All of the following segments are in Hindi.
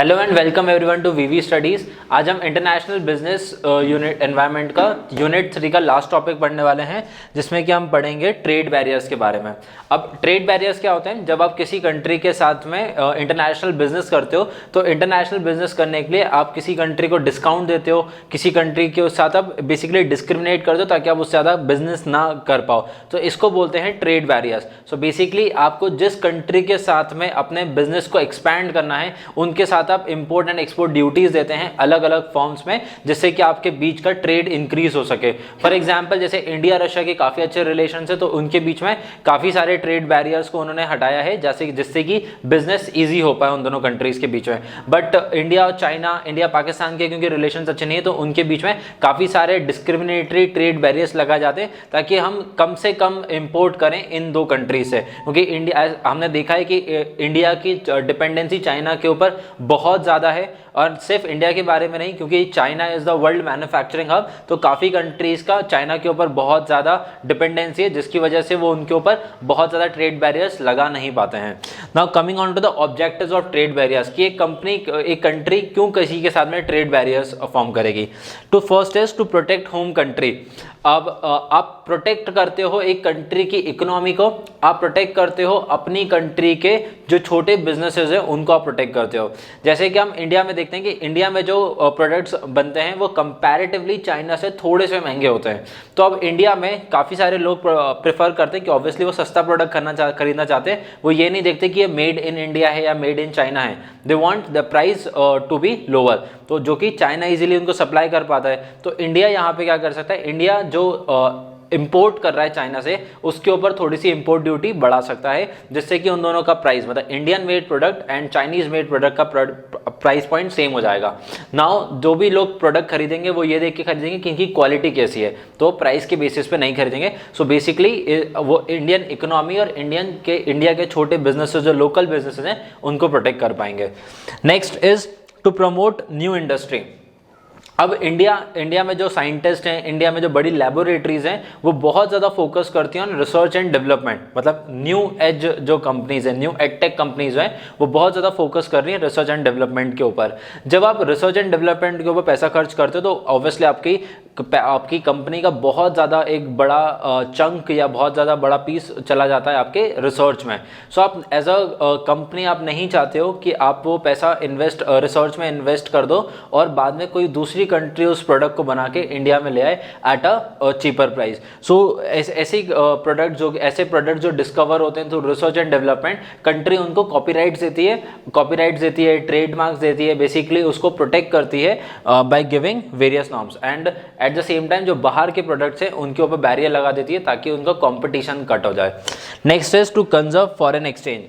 Hello and welcome everyone to VV studies. आज हम इंटरनेशनल बिजनेस यूनिट एनवायरनमेंट का यूनिट 3 का लास्ट टॉपिक पढ़ने वाले हैं, जिसमें कि हम पढ़ेंगे ट्रेड बैरियर्स के बारे में। अब ट्रेड बैरियर्स क्या होते हैं? जब आप किसी कंट्री के साथ में इंटरनेशनल बिजनेस करते हो तो इंटरनेशनल बिजनेस करने के लिए आप किसी कंट्री को डिस्काउंट देते हो, किसी कंट्री के साथ आप बेसिकली डिस्क्रिमिनेट करते हो ताकि आप उससे ज़्यादा बिजनेस ना कर पाओ, तो इसको बोलते हैं ट्रेड बैरियर्स। सो बेसिकली आपको जिस कंट्री के साथ में अपने बिजनेस को एक्सपैंड करना है उनके साथ आप इंपोर्ट एंड एक्सपोर्ट ड्यूटीज देते हैं अलग अलग फॉर्म्स में, जिससे कि आपके बीच का ट्रेड इंक्रीज हो सके। फॉर एग्जांपल जैसे इंडिया रशिया के काफी अच्छे रिलेशन है, तो उनके बीच में काफी सारे ट्रेड बैरियर्स को उन्होंने हटाया है, जैसे जिससे कि बिजनेस इजी हो पाए उन दोनों कंट्रीज के बीच में। बट इंडिया और चाइना, इंडिया पाकिस्तान के क्योंकि रिलेशन अच्छे नहीं है, तो उनके बीच में काफी सारे डिस्क्रिमिनेटरी ट्रेड बैरियर्स लगाए जाते हैं ताकि हम कम से कम इंपोर्ट करें इन दो कंट्री से। क्योंकि इंडिया, हमने देखा है कि इंडिया की डिपेंडेंसी चाइना के ऊपर बहुत ज़्यादा है, और सिर्फ इंडिया के बारे में नहीं, क्योंकि China is the world manufacturing hub, तो काफ़ी कंट्रीज़ का चाइना के ऊपर बहुत ज़्यादा डिपेंडेंसी है, जिसकी वजह से वो उनके ऊपर बहुत ज़्यादा ट्रेड बैरियर्स लगा नहीं पाते हैं। Now coming on to the objectives of trade barriers, कि एक कंट्री क्यों किसी के साथ में ट्रेड बैरियर्स फॉर्म करेगी। To first is to protect home country. अब आप प्रोटेक्ट करते हो एक कंट्री की इकोनॉमी को, आप प्रोटेक्ट करते हो अपनी कंट्री के जो छोटे बिजनेसेस हैं उनको आप प्रोटेक्ट करते हो। जैसे कि हम इंडिया में देखते हैं कि इंडिया में जो प्रोडक्ट्स बनते हैं वो कंपैरेटिवली चाइना से थोड़े से महंगे होते हैं। तो अब इंडिया में काफ़ी सारे लोग प्रेफर करते हैं कि ऑब्वियसली वो सस्ता प्रोडक्ट खरीदना चाहते हैं, वो ये नहीं देखते कि ये मेड इन इंडिया है या मेड इन चाइना है। They want the price to be lower, तो जो कि चाइना इजीली उनको सप्लाई कर पाता है। तो इंडिया यहाँ पे क्या कर सकता है, इंडिया जो इंपोर्ट कर रहा है चाइना से, उसके ऊपर थोड़ी सी इंपोर्ट ड्यूटी बढ़ा सकता है, जिससे कि उन दोनों का प्राइस, मतलब Indian made product and Chinese made product का प्राइस पॉइंट सेम हो जाएगा। नाउ जो भी लोग प्रोडक्ट खरीदेंगे वो ये देख के खरीदेंगे कि इनकी क्वालिटी कैसी है, तो प्राइस के बेसिस पे नहीं खरीदेंगे। सो बेसिकली वो इंडियन इकोनॉमी और इंडिया के छोटे बिजनेसेस, जो लोकल बिजनेसेस हैं, उनको प्रोटेक्ट कर पाएंगे। Next is to promote new industry. अब इंडिया में जो साइंटिस्ट हैं, इंडिया में जो बड़ी लैबोरेटरीज हैं, वो बहुत ज़्यादा फोकस करती हैं ऑन रिसर्च एंड डेवलपमेंट, मतलब न्यू एज जो कंपनीज हैं, न्यू एडटेक कंपनीज हैं, वो बहुत ज़्यादा फोकस कर रही हैं रिसर्च एंड डेवलपमेंट के ऊपर। जब आप रिसर्च एंड डेवलपमेंट के ऊपर पैसा खर्च करते हो तो ऑब्वियसली आपकी कंपनी का बहुत ज़्यादा एक बड़ा चंक या बहुत ज़्यादा बड़ा पीस चला जाता है आपके रिसर्च में। सो आप एज अ कंपनी आप नहीं चाहते हो कि आप वो पैसा रिसर्च में इन्वेस्ट कर दो और बाद में कोई दूसरी कंट्री उस प्रोडक्ट को बना के इंडिया में ले आए एट अ चीपर प्राइस। सो ऐसे प्रोडक्ट जो डिस्कवर होते हैं तो रिसर्च एंड डेवलपमेंट कंट्री उनको कॉपीराइट्स देती है, ट्रेडमार्क्स देती है, बेसिकली उसको प्रोटेक्ट करती है by giving various norms, and at the same time जो बाहर के प्रोडक्ट्स हैं उनके ऊपर बैरियर लगा देती है ताकि उनका कंपटीशन कट हो जाए। Next is to conserve foreign exchange.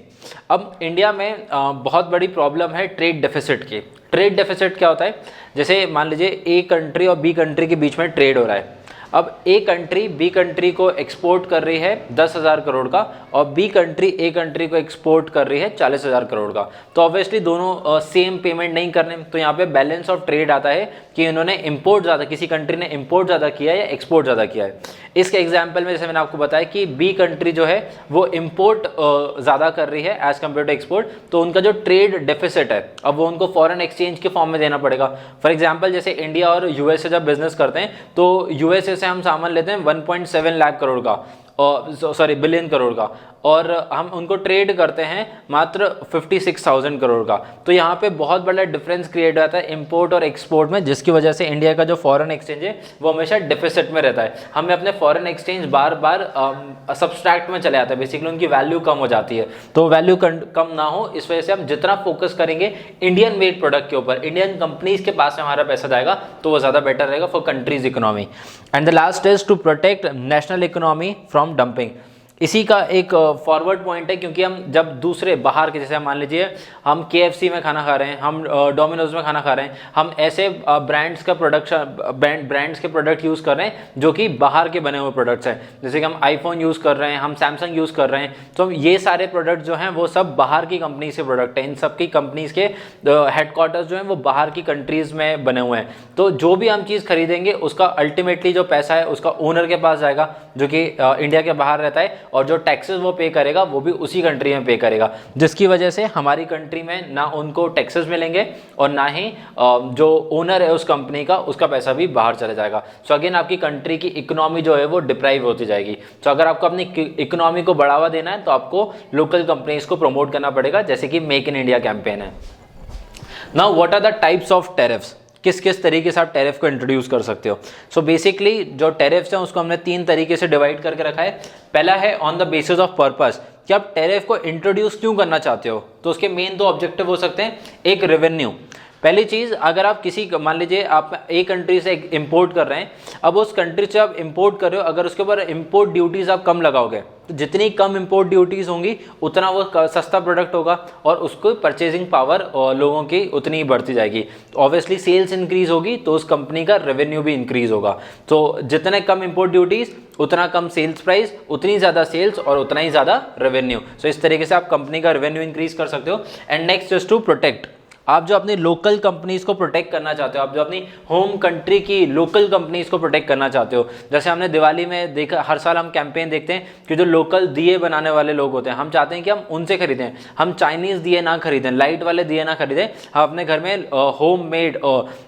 अब इंडिया में बहुत बड़ी प्रॉब्लम है ट्रेड डेफिसिट की। ट्रेड डेफिसिट क्या होता है? जैसे मान लीजिए ए कंट्री और बी कंट्री के बीच में ट्रेड हो रहा है। अब ए कंट्री बी कंट्री को एक्सपोर्ट कर रही है 10,000 करोड़ का, और बी कंट्री ए कंट्री को एक्सपोर्ट कर रही है 40,000 करोड़ का। तो ऑब्वियसली दोनों सेम पेमेंट नहीं करने, तो यहाँ पे बैलेंस ऑफ ट्रेड आता है कि इन्होंने इंपोर्ट ज़्यादा, किसी कंट्री ने इंपोर्ट ज़्यादा किया है या एक्सपोर्ट ज़्यादा किया है। इसके एग्जाम्पल में जैसे मैंने आपको बताया कि बी कंट्री जो है वो इंपोर्ट ज़्यादा कर रही है एज कम्पेयर टू एक्सपोर्ट, तो उनका जो ट्रेड डेफिसिट है अब वो उनको फॉरेन एक्सचेंज के फॉर्म में देना पड़ेगा। फॉर एग्जाम्पल जैसे इंडिया और यूएसए जब बिजनेस करते हैं तो यूएसए से हम सामान लेते हैं 1.7 लाख करोड़ का, बिलियन करोड़ का, और हम उनको ट्रेड करते हैं मात्र 56,000 करोड़ का। तो यहाँ पे बहुत बड़ा डिफरेंस क्रिएट होता है इंपोर्ट और एक्सपोर्ट में, जिसकी वजह से इंडिया का जो फॉरेन एक्सचेंज है वो हमेशा डिफिसिट में रहता है। हमें अपने फॉरेन एक्सचेंज बार बार सब्सट्रैक्ट में चले जाते हैं, बेसिकली उनकी वैल्यू कम हो जाती है। तो वैल्यू कम ना हो, इस वजह से हम जितना फोकस करेंगे इंडियन मेड प्रोडक्ट के ऊपर, इंडियन कंपनीज के पास में हमारा पैसा जाएगा, तो वो ज़्यादा बेटर रहेगा for countries economy. And the last is to protect national economy from dumping. इसी का एक फॉरवर्ड पॉइंट है, क्योंकि हम जब दूसरे बाहर के, जैसे मान लीजिए हम KFC में खाना खा रहे हैं, हम डोमिनोज में खाना खा रहे हैं, हम ऐसे ब्रांड्स के प्रोडक्ट यूज़ कर रहे हैं जो कि बाहर के बने हुए प्रोडक्ट्स हैं। जैसे कि हम आईफोन यूज़ कर रहे हैं, हम सैमसंग यूज़ कर रहे हैं, तो ये सारे प्रोडक्ट जो हैं वो सब बाहर की कंपनी से प्रोडक्ट हैं। इन सब की कंपनीज के हेडक्वार्टर्स जो हैं वो बाहर की कंट्रीज़ में बने हुए हैं। तो जो भी हम चीज़ खरीदेंगे उसका अल्टीमेटली जो पैसा है उसका ओनर के पास जाएगा, जो कि इंडिया के बाहर रहता है, और जो टैक्सेस वो पे करेगा वो भी उसी कंट्री में पे करेगा, जिसकी वजह से हमारी कंट्री में ना उनको टैक्सेस मिलेंगे और ना ही जो ओनर है उस कंपनी का उसका पैसा भी बाहर चला जाएगा। सो अगेन आपकी कंट्री की इकोनॉमी जो है वो डिप्राइव होती जाएगी। तो अगर आपको अपनी इकोनॉमी को बढ़ावा देना है तो आपको लोकल कंपनीज को प्रमोट करना पड़ेगा, जैसे कि मेक इन इंडिया कैंपेन है। Now what are the types of tariffs, किस किस तरीके से आप टैरिफ को इंट्रोड्यूस कर सकते हो। सो बेसिकली जो टैरिफ्स हैं उसको हमने 3 तरीके से डिवाइड करके रखा है। पहला है on the basis of purpose, कि आप टैरिफ को इंट्रोड्यूस क्यों करना चाहते हो। तो उसके मेन 2 ऑब्जेक्टिव हो सकते हैं। एक रेवेन्यू, पहली चीज़ अगर आप किसी मान लीजिए आप एक कंट्री से इंपोर्ट कर रहे हैं, अब उस कंट्री से आप इंपोर्ट कर रहे हो, अगर उसके ऊपर इंपोर्ट ड्यूटीज़ आप कम लगाओगे तो जितनी कम इंपोर्ट ड्यूटीज़ होंगी उतना वो सस्ता प्रोडक्ट होगा और उसको परचेजिंग पावर लोगों की उतनी ही बढ़ती जाएगी। ऑब्वियसली सेल्स इंक्रीज होगी तो उस कंपनी का रेवेन्यू भी इंक्रीज होगा। तो जितने कम इंपोर्ट ड्यूटीज़ उतना कम सेल्स प्राइस, उतनी ज़्यादा सेल्स और उतना ही ज़्यादा रेवेन्यू। सो इस तरीके से आप कंपनी का रेवेन्यू इंक्रीज कर सकते हो। And next is to protect, आप जो अपनी लोकल कंपनीज को प्रोटेक्ट करना चाहते हो, आप जो अपनी होम कंट्री की लोकल कंपनीज को प्रोटेक्ट करना चाहते हो। जैसे हमने दिवाली में देखा, हर साल हम कैंपेन देखते हैं कि जो लोकल दिए बनाने वाले लोग होते हैं, हम चाहते हैं कि हम उनसे खरीदें, हम चाइनीज़ दिए ना खरीदें, लाइट वाले दिए ना खरीदें, हम अपने घर में होम मेड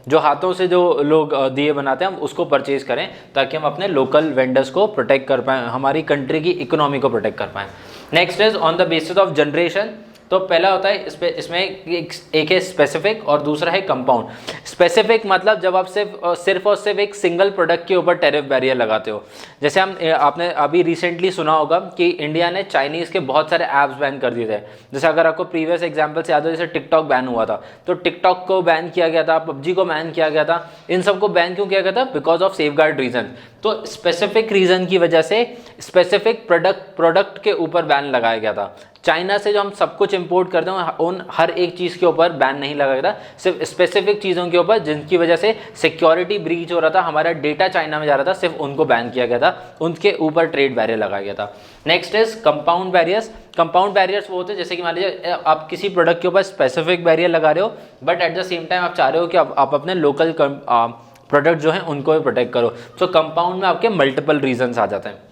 जो हाथों से जो लोग दिए बनाते हैं हम उसको परचेज करें, ताकि हम अपने लोकल वेंडर्स को प्रोटेक्ट कर पाएँ, हमारी कंट्री की इकोनॉमी को प्रोटेक्ट कर पाएँ। Next is on the basis of generation. तो पहला होता है इसमें एक है स्पेसिफिक और दूसरा है कंपाउंड। स्पेसिफिक मतलब जब आप सिर्फ और सिर्फ एक सिंगल प्रोडक्ट के ऊपर टैरिफ बैरियर लगाते हो। जैसे आपने अभी रिसेंटली सुना होगा कि इंडिया ने चाइनीज़ के बहुत सारे ऐप्स बैन कर दिए थे। जैसे अगर आपको प्रीवियस एग्जाम्पल से याद हो, जैसे टिकटॉक बैन हुआ था, तो टिकटॉक को बैन किया गया था, पबजी को बैन किया गया था। इन सबको बैन क्यों किया गया था? Because of safeguard reason. तो स्पेसिफिक रीजन की वजह से स्पेसिफिक प्रोडक्ट के ऊपर बैन लगाया गया था। चाइना से जो हम सब कुछ इंपोर्ट करते हैं उन हर एक चीज़ के ऊपर बैन नहीं लगाया था, सिर्फ स्पेसिफिक चीज़ों के ऊपर जिनकी वजह से सिक्योरिटी ब्रीच हो रहा था, हमारा डेटा चाइना में जा रहा था, सिर्फ उनको बैन किया गया था, उनके ऊपर ट्रेड बैरियर लगाया गया था। Next is compound barriers. Compound barriers वो होते हैं जैसे कि मान लीजिए आप किसी प्रोडक्ट के ऊपर स्पेसिफिक बैरियर लगा रहे हो, but at the same time आप चाह रहे हो कि आप अपने लोकल प्रोडक्ट जो हैं उनको भी प्रोटेक्ट करो। सो कंपाउंड में आपके मल्टीपल रीजंस आ जाते हैं।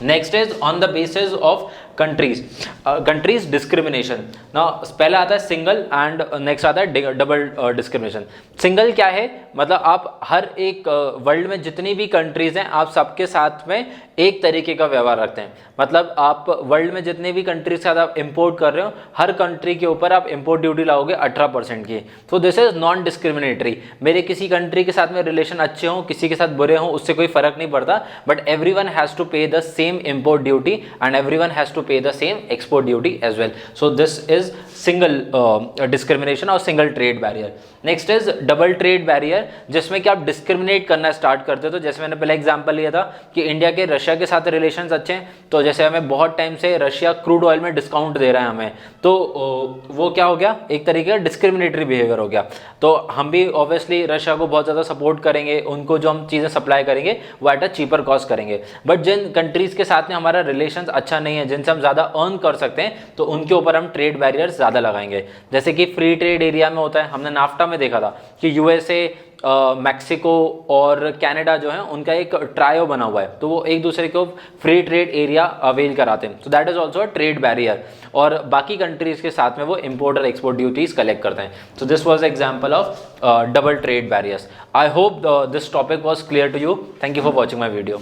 Next is on the basis of countries discrimination. ना पहला आता है सिंगल एंड नेक्स्ट आता है डबल डिस्क्रिमिनेशन। सिंगल क्या है? मतलब आप हर एक वर्ल्ड में जितनी भी कंट्रीज हैं आप सबके साथ में एक तरीके का व्यवहार रखते हैं। मतलब आप वर्ल्ड में जितने भी कंट्रीज के साथ आप इंपोर्ट कर रहे हो, हर कंट्री के ऊपर आप इंपोर्ट ड्यूटी लाओगे 18% की। तो दिस इज नॉन डिस्क्रिमिनेटरी। मेरे किसी कंट्री के साथ में रिलेशन अच्छे हों, किसी के साथ बुरे हों, उससे कोई फर्क नहीं पड़ता, but everyone has to pay the same import duty and everyone has to pay the same export duty as well. So this is single discrimination और single trade barrier. Next is double trade barrier, जिसमें कि आप डिस्क्रिमिनेट करना स्टार्ट करते हो। तो जैसे मैंने पहले एग्जांपल लिया था कि इंडिया के रशिया के साथ रिलेशंस अच्छे हैं, तो जैसे हमें बहुत टाइम से रशिया क्रूड ऑयल में डिस्काउंट दे रहा है हमें, तो वो क्या हो गया? एक तरीके का डिस्क्रिमिनेटरी बिहेवियर हो गया। तो हम भी ऑब्वियसली रशिया को बहुत ज़्यादा सपोर्ट करेंगे, उनको जो हम चीज़ें सप्लाई करेंगे वो एट अ चीपर कॉस्ट करेंगे। बट जिन कंट्रीज़ के साथ में हमारा रिलेशन अच्छा नहीं है, जिनसे हम ज़्यादा अर्न कर सकते हैं, तो उनके ऊपर हम ट्रेड बैरियर्स ज़्यादा लगाएंगे। जैसे कि फ्री ट्रेड एरिया में होता है, हमने नाफ्टा में देखा था कि यूएसए, मैक्सिको और कनाडा जो है उनका एक ट्रायो बना हुआ है, तो वो एक दूसरे को फ्री ट्रेड एरिया अवेल कराते हैं। So that is also a trade barrier. और बाकी कंट्रीज के साथ में वो इंपोर्ट और एक्सपोर्ट ड्यूटीज कलेक्ट करते हैं। So this was example of double trade barriers. I hope this topic was clear to you. Thank you for watching my video.